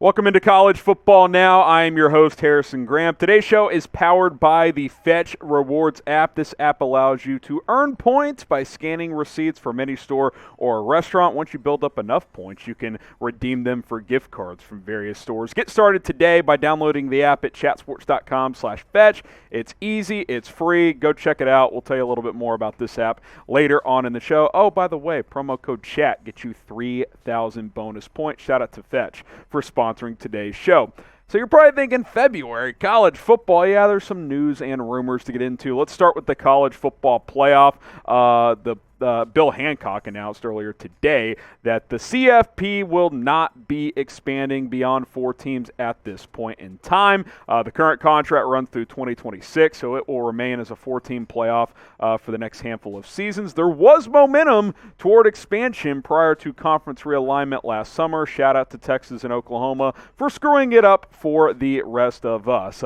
Welcome into College Football Now. I am your host, Harrison Graham. Today's show is powered by the Fetch Rewards app. This app allows you to earn points by scanning receipts from any store or a restaurant. Once you build up enough points, you can redeem them for gift cards from various stores. Get started today by downloading the app at chatsports.com/fetch. It's easy. It's free. Go check it out. We'll tell you a little bit more about this app later on in the show. Oh, by the way, promo code CHAT gets you 3,000 bonus points. Shout out to Fetch for sponsoring today's show. So you're probably thinking February, college football. Yeah, there's some news and rumors to get into. Let's start with the college football playoff. Bill Hancock announced earlier today that the CFP will not be expanding beyond 4 teams at this point in time. The current contract runs through 2026, so it will remain as a 4-team playoff for the next handful of seasons. There was momentum toward expansion prior to conference realignment last summer. Shout out to Texas and Oklahoma for screwing it up for the rest of us.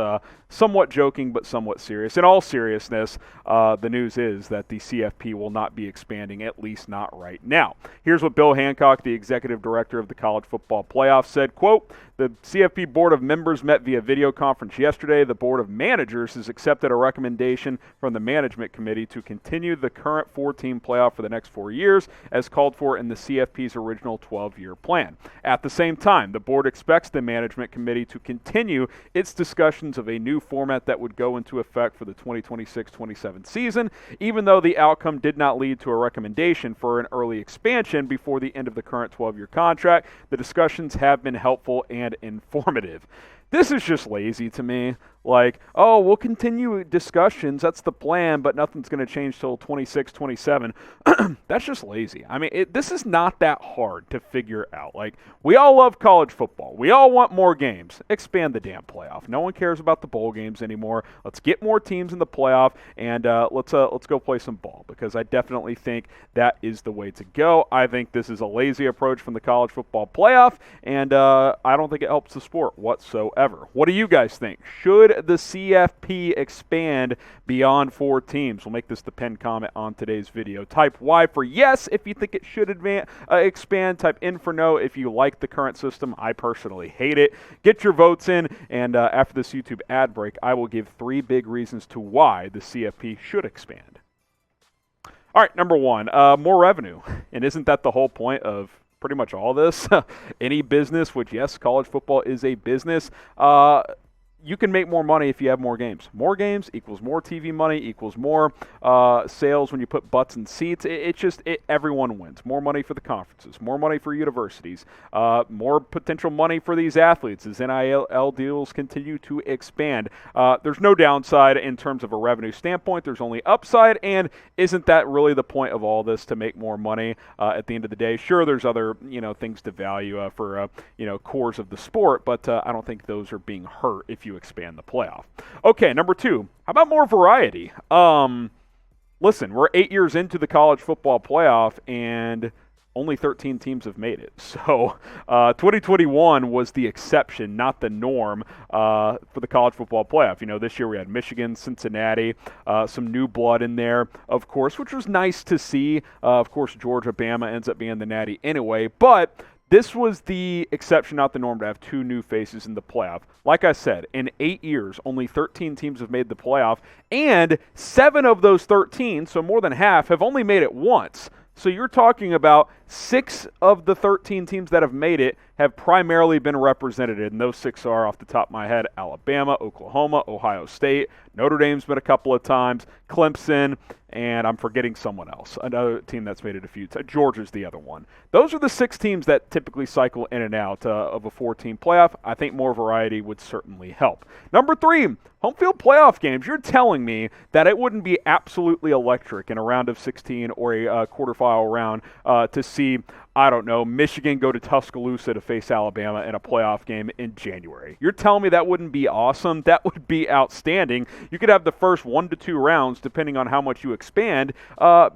Somewhat joking, but somewhat serious. In all seriousness, the news is that the CFP will not be expanding, at least not right now. Here's what Bill Hancock, the executive director of the College Football Playoff, said, quote, "The CFP Board of Members met via video conference yesterday. The Board of Managers has accepted a recommendation from the Management Committee to continue the current 4-team playoff for the next 4 years, as called for in the CFP's original 12-year plan. At the same time, the Board expects the Management Committee to continue its discussions of a new format that would go into effect for the 2026-27 season, even though the outcome did not lead to a recommendation for an early expansion before the end of the current 12-year contract. The discussions have been helpful and informative." This is just lazy to me. Like, oh, we'll continue discussions. That's the plan, but nothing's going to change till 26, 27. That's just lazy. I mean, this is not that hard to figure out. Like, we all love college football. We all want more games. Expand the damn playoff. No one cares about the bowl games anymore. Let's get more teams in the playoff, and let's go play some ball, because I definitely think that is the way to go. I think this is a lazy approach from the college football playoff, and I don't think it helps the sport whatsoever. What do you guys think? Should the CFP expand beyond 4 teams? We'll make this the pinned comment on today's video. Type Y for yes if you think it should expand. Type N for no if you like the current system. I personally hate it. Get your votes in, and after this YouTube ad break, I will give 3 big reasons to why the CFP should expand. All right, number 1, more revenue. And isn't that the whole point of pretty much all this? Any business, which, yes, college football is a business, you can make more money if you have more games. More games equals more TV money, equals more sales when you put butts in seats. Everyone wins. More money for the conferences, more money for universities, more potential money for these athletes as NIL deals continue to expand. There's no downside in terms of a revenue standpoint. There's only upside, and isn't that really the point of all this, to make more money at the end of the day? Sure, there's other things to value for cores of the sport, but I don't think those are being hurt if you expand the playoff. Okay, number 2, how about more variety? Listen, we're 8 years into the college football playoff, and only 13 teams have made it. So 2021 was the exception, not the norm for the college football playoff. This year we had Michigan, Cincinnati, some new blood in there, of course, which was nice to see. Of course, Georgia, Bama ends up being the natty anyway, but this was the exception, not the norm, to have 2 new faces in the playoff. Like I said, in 8 years, only 13 teams have made the playoff, and 7 of those 13, so more than half, have only made it once. So you're talking about 6 of the 13 teams that have made it have primarily been represented, and those 6 are, off the top of my head, Alabama, Oklahoma, Ohio State, Notre Dame's been a couple of times, Clemson, and I'm forgetting someone else, another team that's made it a few times. Georgia's the other one. Those are the 6 teams that typically cycle in and out of a 4-team playoff. I think more variety would certainly help. Number 3, home field playoff games. You're telling me that it wouldn't be absolutely electric in a round of 16 or a quarterfinal round to see, I don't know, Michigan go to Tuscaloosa to face Alabama in a playoff game in January. You're telling me that wouldn't be awesome? That would be outstanding. You could have the first 1 to 2 rounds, depending on how much you expand,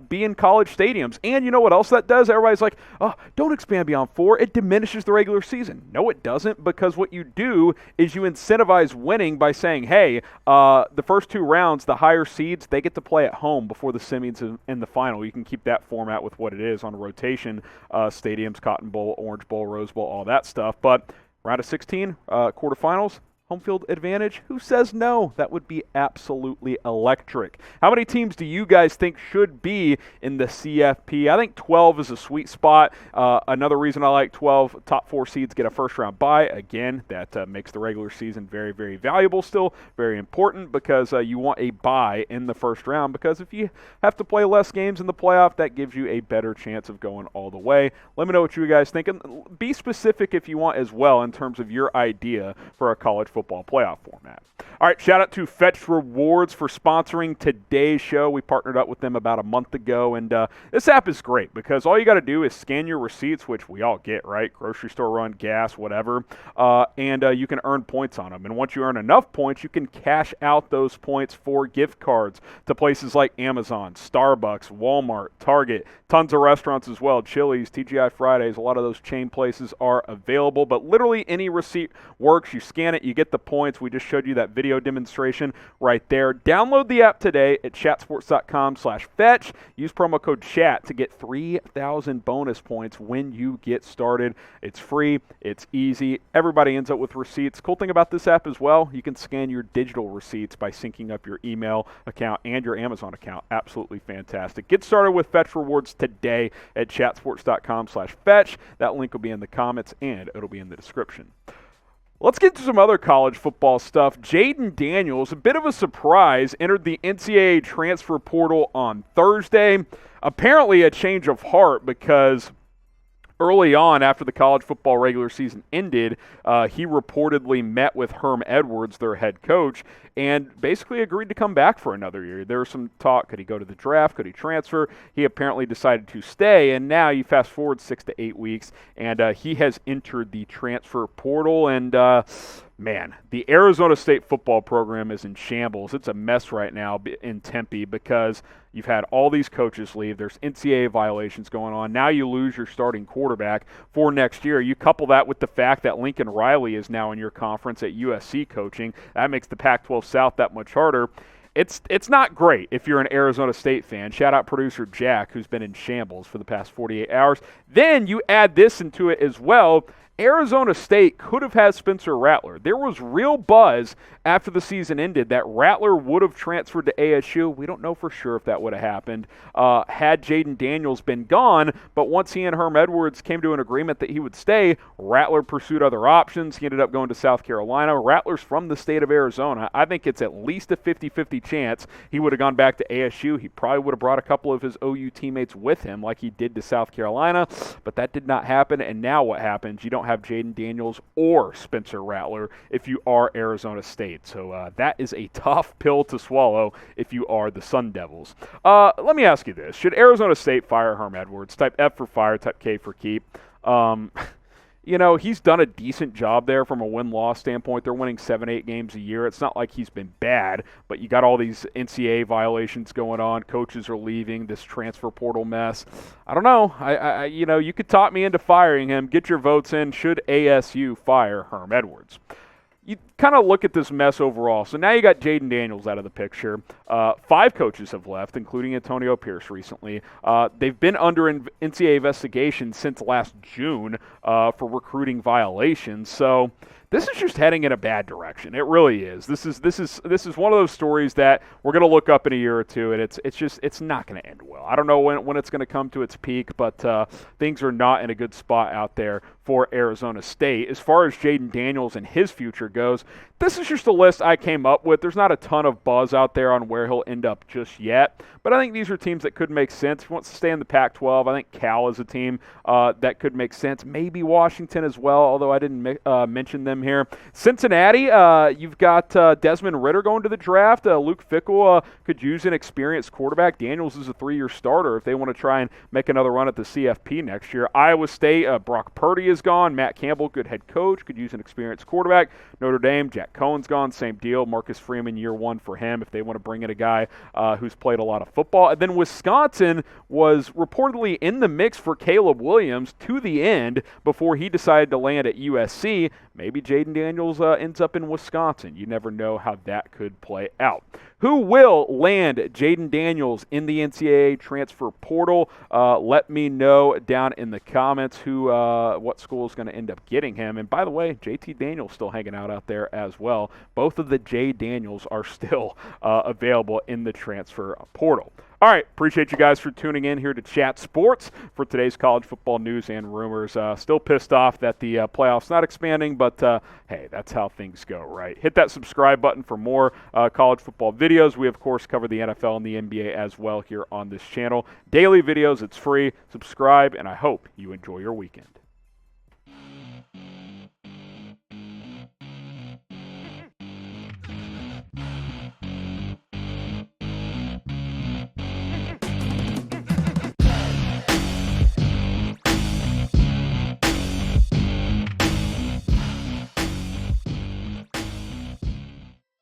be in college stadiums. And you know what else that does? Everybody's like, oh, don't expand beyond 4. It diminishes the regular season. No, it doesn't, because what you do is you incentivize winning by saying, hey, the first 2 rounds, the higher seeds, they get to play at home before the semis and the final. You can keep that format with what it is on rotation, stadiums, Cotton Bowl, Orange Bowl, Rose Bowl, all that stuff. But Round of 16, quarterfinals. Home field advantage? Who says no? That would be absolutely electric. How many teams do you guys think should be in the CFP? I think 12 is a sweet spot. Another reason I like 12, top 4 seeds get a first-round bye. Again, that makes the regular season very, very valuable still, very important because you want a bye in the first round because if you have to play less games in the playoff, that gives you a better chance of going all the way. Let me know what you guys think, and be specific if you want as well in terms of your idea for a college football playoff format. All right, shout out to Fetch Rewards for sponsoring today's show. We partnered up with them about a month ago, and this app is great because all you got to do is scan your receipts, which we all get, right? Grocery store run, gas, whatever, and you can earn points on them. And once you earn enough points, you can cash out those points for gift cards to places like Amazon, Starbucks, Walmart, Target, tons of restaurants as well, Chili's, TGI Fridays, a lot of those chain places are available, but literally any receipt works. You scan it, you get the points. We just showed you that video demonstration right there. Download the app today at chatsports.com/fetch. Use promo code CHAT to get 3,000 bonus points when you get started. It's free. It's easy. Everybody ends up with receipts. Cool thing about this app as well, you can scan your digital receipts by syncing up your email account and your Amazon account. Absolutely fantastic. Get started with Fetch Rewards today at chatsports.com/fetch. That link will be in the comments and it'll be in the description. Let's get to some other college football stuff. Jayden Daniels, a bit of a surprise, entered the NCAA Transfer Portal on Thursday. Apparently a change of heart because early on, after the college football regular season ended, he reportedly met with Herm Edwards, their head coach, and basically agreed to come back for another year. There was some talk, could he go to the draft, could he transfer? He apparently decided to stay, and now you fast forward 6 to 8 weeks, and he has entered the transfer portal, and man, the Arizona State football program is in shambles. It's a mess right now in Tempe because you've had all these coaches leave. There's NCAA violations going on. Now you lose your starting quarterback for next year. You couple that with the fact that Lincoln Riley is now in your conference at USC coaching. That makes the Pac-12 South that much harder. It's not great if you're an Arizona State fan. Shout out producer Jack, who's been in shambles for the past 48 hours. Then you add this into it as well. Arizona State could have had Spencer Rattler. There was real buzz after the season ended that Rattler would have transferred to ASU. We don't know for sure if that would have happened had Jayden Daniels been gone, but once he and Herm Edwards came to an agreement that he would stay, Rattler pursued other options. He ended up going to South Carolina. Rattler's from the state of Arizona. I think it's at least a 50-50 chance he would have gone back to ASU. He probably would have brought a couple of his OU teammates with him like he did to South Carolina, but that did not happen, and now what happens? You don't have Jayden Daniels or Spencer Rattler if you are Arizona State. So that is a tough pill to swallow if you are the Sun Devils. Let me ask you this. Should Arizona State fire Herm Edwards? Type F for fire, type K for keep. You know, he's done a decent job there from a win-loss standpoint. They're winning 7-8 games a year. It's not like he's been bad, but you got all these NCAA violations going on. Coaches are leaving, this transfer portal mess. I don't know. You know, you could talk me into firing him. Get your votes in. Should ASU fire Herm Edwards? You kind of look at this mess overall. So now you got Jayden Daniels out of the picture. 5 coaches have left, including Antonio Pierce recently. They've been under NCAA investigation since last June for recruiting violations. So this is just heading in a bad direction. It really is. This is one of those stories that we're going to look up in a year or two, and it's not going to end well. I don't know when it's going to come to its peak, but things are not in a good spot out there for Arizona State. As far as Jayden Daniels and his future goes, this is just a list I came up with. There's not a ton of buzz out there on where he'll end up just yet, but I think these are teams that could make sense. If he wants to stay in the Pac-12, I think Cal is a team that could make sense. Maybe Washington as well, although I didn't mention them here. Cincinnati, you've got Desmond Ridder going to the draft. Luke Fickell could use an experienced quarterback. Daniels is a 3-year starter if they want to try and make another run at the CFP next year. Iowa State, Brock Purdy is gone. Matt Campbell, good head coach, could use an experienced quarterback. Notre Dame, Jack Cohen's gone, same deal. Marcus Freeman, year 1 for him if they want to bring in a guy who's played a lot of football. And then Wisconsin was reportedly in the mix for Caleb Williams to the end before he decided to land at USC. Maybe Jayden Daniels ends up in Wisconsin. You never know how that could play out. Who will land Jayden Daniels in the NCAA Transfer Portal? Let me know down in the comments what school is going to end up getting him. And by the way, JT Daniels still hanging out there as well. Both of the J Daniels are still available in the transfer portal. All right, appreciate you guys for tuning in here to Chat Sports for today's college football news and rumors. Still pissed off that the playoffs not expanding, but hey, that's how things go, right? Hit that subscribe button for more college football videos. We, of course, cover the NFL and the NBA as well here on this channel. Daily videos, it's free. Subscribe, and I hope you enjoy your weekend.